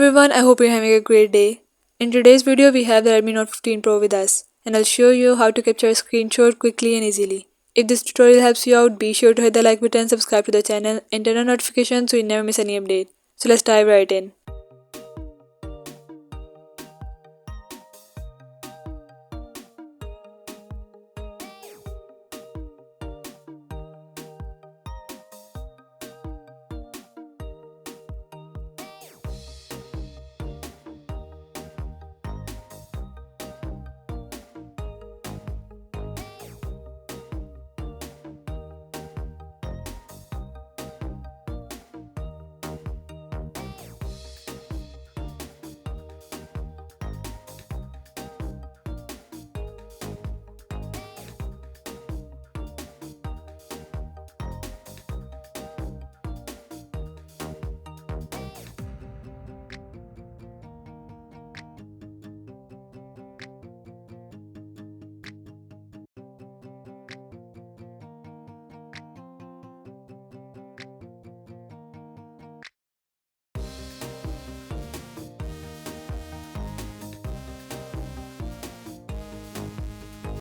everyone, I hope you're having a great day. In today's video, we have the Redmi Note 15 Pro with us, and I'll show you how to capture a screenshot quickly and easily. If this tutorial helps you out, be sure to hit the like button, subscribe to the channel, and turn on notifications so you never miss any update. So let's dive right in.